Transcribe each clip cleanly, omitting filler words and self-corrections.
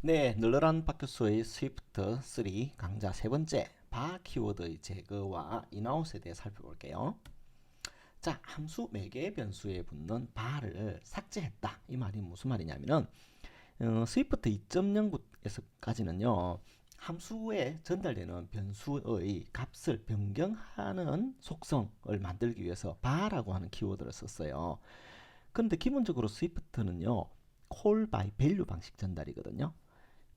네, 늘어난 박교수의 스위프트 3 강좌 세 번째 바 키워드의 제거와 인아웃에 대해 살펴볼게요. 자, 함수 매개 변수에 붙는 바를 삭제했다. 이 말이 무슨 말이냐면은 스위프트 2.0에서까지는요. 함수에 전달되는 변수의 값을 변경하는 속성을 만들기 위해서 바라고 하는 키워드를 썼어요. 그런데 기본적으로 스위프트는요. call by value 방식 전달이거든요.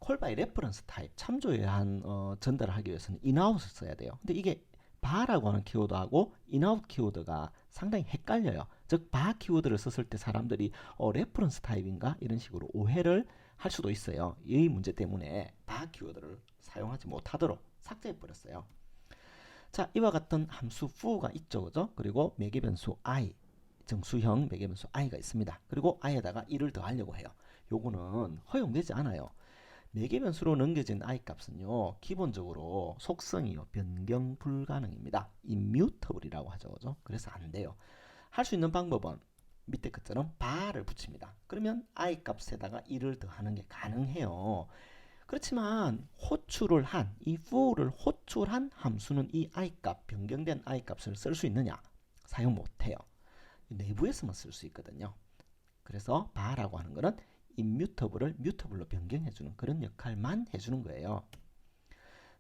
콜 바이 레퍼런스 타입 참조에 한 전달을 하기 위해서는 인아웃을 써야 돼요. 근데 이게 바라고 하는 키워드하고 인아웃 키워드가 상당히 헷갈려요. 즉 바 키워드를 썼을 때 사람들이 레퍼런스 타입인가 이런 식으로 오해를 할 수도 있어요. 이 문제 때문에 바 키워드를 사용하지 못하도록 삭제해 버렸어요. 자, 이와 같은 함수 fu가 있죠, 그죠? 그리고 매개 변수 i 정수형 매개 변수 i가 있습니다. 그리고 i에다가 1을 더하려고 해요. 요거는 허용되지 않아요. 매개 변수로 넘겨진 i 값은요 기본적으로 속성이요 변경 불가능입니다. immutable이라고 하죠, 그죠? 그래서 안 돼요. 할 수 있는 방법은 밑에 것처럼 바를 붙입니다. 그러면 i 값에다가 1을 더하는 게 가능해요. 그렇지만 호출을 한 이 for를 호출한 함수는 이 i 값 변경된 i 값을 쓸 수 있느냐? 사용 못해요. 내부에서만 쓸 수 있거든요. 그래서 바라고 하는 거는 immutable을 mutable로 변경해주는 그런 역할만 해주는 거예요.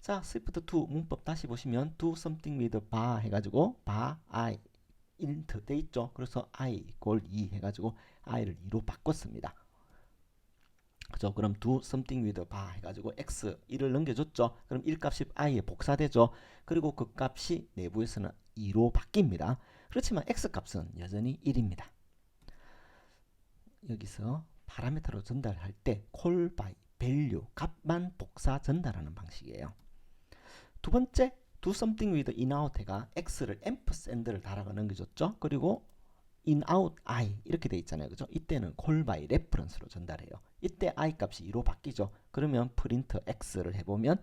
자, Swift2 문법 다시 보시면 do something with bar 해가지고 bar i int 돼 있죠. 그래서 i equal 2 해가지고 i를 2로 바꿨습니다. 그죠? 그럼 do something with bar 해가지고 x 1을 넘겨줬죠. 그럼 1 값이 i에 복사되죠. 그리고 그 값이 내부에서는 2로 바뀝니다. 그렇지만 x 값은 여전히 1입니다. 여기서 파라미터로 전달할 때 call by value 값만 복사 전달하는 방식이에요. 두 번째 do something with in out 해가 x를 ampersand를 달아가 넘겨줬죠. 그리고 in out i 이렇게 돼 있잖아요, 그죠? 이때는 call by reference로 전달해요. 이때 i 값이 2로 바뀌죠. 그러면 print x를 해보면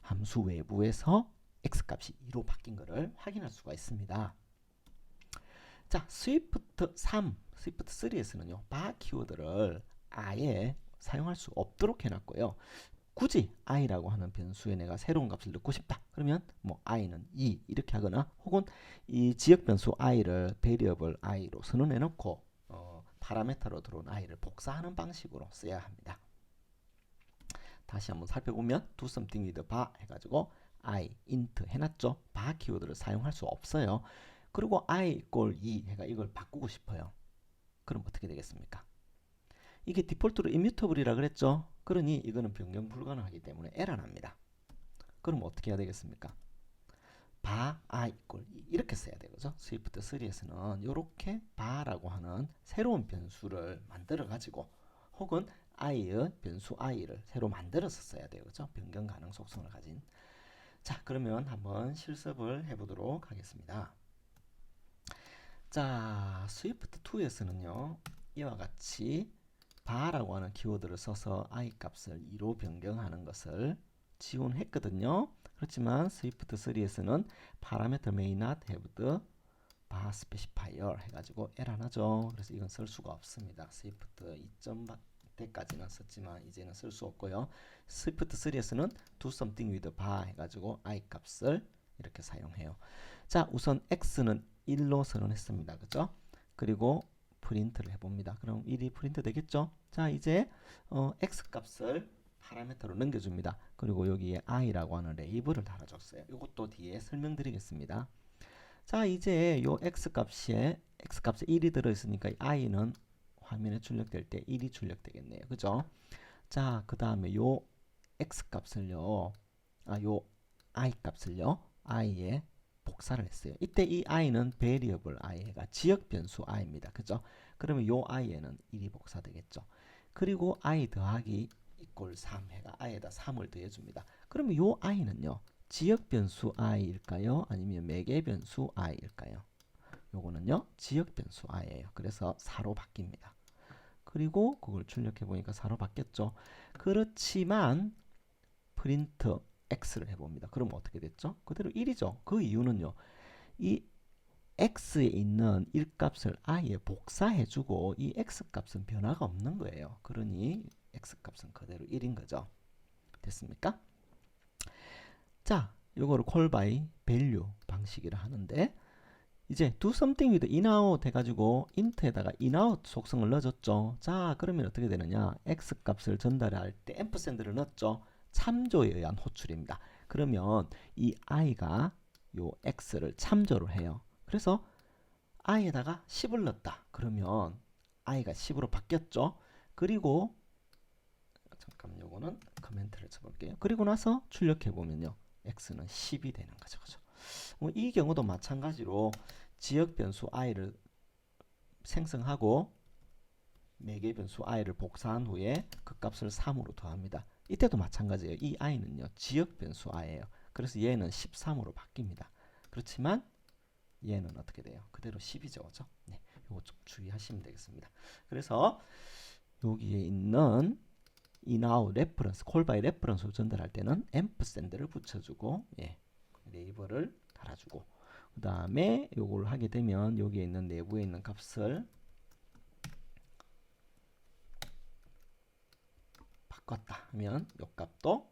함수 외부에서 x 값이 2로 바뀐 것을 확인할 수가 있습니다. 자, 스위프트 3, 스위프트 3에서는요, 바 키워드를 아예 사용할 수 없도록 해놨고요. 굳이 i라고 하는 변수에 내가 새로운 값을 넣고 싶다. 그러면 뭐 i는 2 이렇게 하거나 혹은 이 지역 변수 i를 variable i로 선언해 놓고 파라메타로 들어온 i를 복사하는 방식으로 써야 합니다. 다시 한번 살펴보면 do something with bar 해가지고 i int 해놨죠. 바 키워드를 사용할 수 없어요. 그리고 i equal 2 해가 이걸 바꾸고 싶어요. 그럼 어떻게 되겠습니까? 이게 디폴트로 immutable이라 그랬죠. 그러니 이거는 변경 불가능하기 때문에 에러 납니다. 그럼 어떻게 해야 되겠습니까? 바 i equal 2 이렇게 써야 되죠. 스위프트 3에서는 이렇게 바라고 하는 새로운 변수를 만들어 가지고 혹은 i의 변수 i를 새로 만들어서 써야 돼요. 그죠? 변경 가능 속성을 가진. 자, 그러면 한번 실습을 해보도록 하겠습니다. 자, 스위프트 2에서는요 이와 같이 바라고 하는 키워드를 써서 i 값을 2로 변경하는 것을 지원했거든요. 그렇지만 스위프트 3에서는 parameter may not have the bar specifier 해가지고 에러 나죠. 그래서 이건 쓸 수가 없습니다. 스위프트 2.0대까지는 썼지만 이제는 쓸 수 없고요. 스위프트 3에서는 do something with bar 해가지고 i 값을 이렇게 사용해요. 자, 우선 x는 1로 선언했습니다. 그죠? 그리고 프린트를 해봅니다. 그럼 1이 프린트 되겠죠? 자, 이제 x 값을 파라미터로 넘겨줍니다. 그리고 여기에 i라고 하는 레이블을 달아줬어요. 이것도 뒤에 설명드리겠습니다. 자, 이제 요 x 값에 1이 들어있으니까 i는 화면에 출력될 때 1이 출력되겠네요. 그죠? 자, 그 다음에 요 x 값을요, 요 i 값을요, i에 복사를 했어요. 이때 이 i는 variable i가 지역 변수 i입니다. 그죠? 그러면 요 i에는 1이 복사되겠죠. 그리고 i 더하기 equal 3 해가 i에다 3을 더해줍니다. 그러면 요 i는요, 지역 변수 i일까요? 아니면 매개 변수 i일까요? 요거는요, 지역 변수 i예요. 그래서 4로 바뀝니다. 그리고 그걸 출력해 보니까 4로 바뀌었죠. 그렇지만 프린트 x를 해봅니다. 그럼 어떻게 됐죠? 그대로 1이죠. 그 이유는요. 이 x에 있는 1값을 i에 복사해주고 이 x값은 변화가 없는 거예요. 그러니 x값은 그대로 1인 거죠. 됐습니까? 자, 요거를 call by value 방식이라 하는데, 이제 do something with inout 해가지고 int에다가 inout 속성을 넣어줬죠. 자, 그러면 어떻게 되느냐? x값을 전달할 때 앰프샌드를 넣었죠. 참조에 의한 호출입니다. 그러면 이 i가 요 x를 참조를 해요. 그래서 i에다가 10을 넣었다. 그러면 i가 10으로 바뀌었죠. 그리고 잠깐 요거는 커멘트를 쳐볼게요. 그리고 나서 출력해 보면요, x는 10이 되는 거죠. 그죠? 이 경우도 마찬가지로 지역 변수 i를 생성하고 매개 변수 i를 복사한 후에 그 값을 3으로 더합니다. 이때도 마찬가지예요. 이 i는요, 지역 변수 i예요. 그래서 얘는 13으로 바뀝니다. 그렇지만 얘는 어떻게 돼요? 그대로 10이죠. 그죠? 네, 이거 좀 주의하시면 되겠습니다. 그래서 여기에 있는 inout reference, call by reference로 전달할 때는 앰프샌드를 붙여주고, 예, 레이블을 달아주고, 그 다음에 요걸 하게 되면 여기에 있는 내부에 있는 값을 바꿨다 하면 요 값도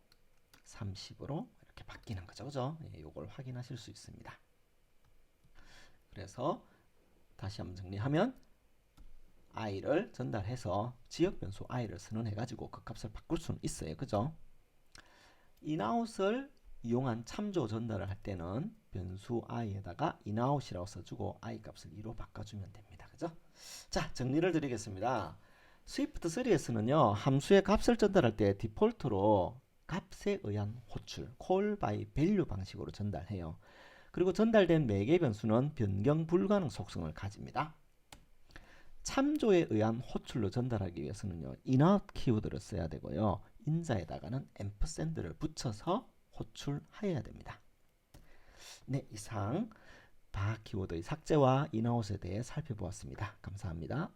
30으로 이렇게 바뀌는 거죠. 그죠? 예, 요걸 확인하실 수 있습니다. 그래서 다시 한번 정리하면 i를 전달해서 지역 변수 i를 선언해 가지고 그 값을 바꿀 수는 있어요. 그죠? inout을 이용한 참조 전달을 할 때는 변수 i에다가 inout이라고 써주고 i 값을 2로 바꿔주면 됩니다. 그죠? 자, 정리를 드리겠습니다. 스위프트 3에서는요, 함수의 값을 전달할 때 디폴트로 값에 의한 호출, call by value 방식으로 전달해요. 그리고 전달된 매개 변수는 변경 불가능 속성을 가집니다. 참조에 의한 호출로 전달하기 위해서는요, inout 키워드를 써야 되고요, 인자에다가는 앰프샌드를 붙여서 호출해야 됩니다. 네, 이상 바 키워드의 삭제와 inout에 대해 살펴보았습니다. 감사합니다.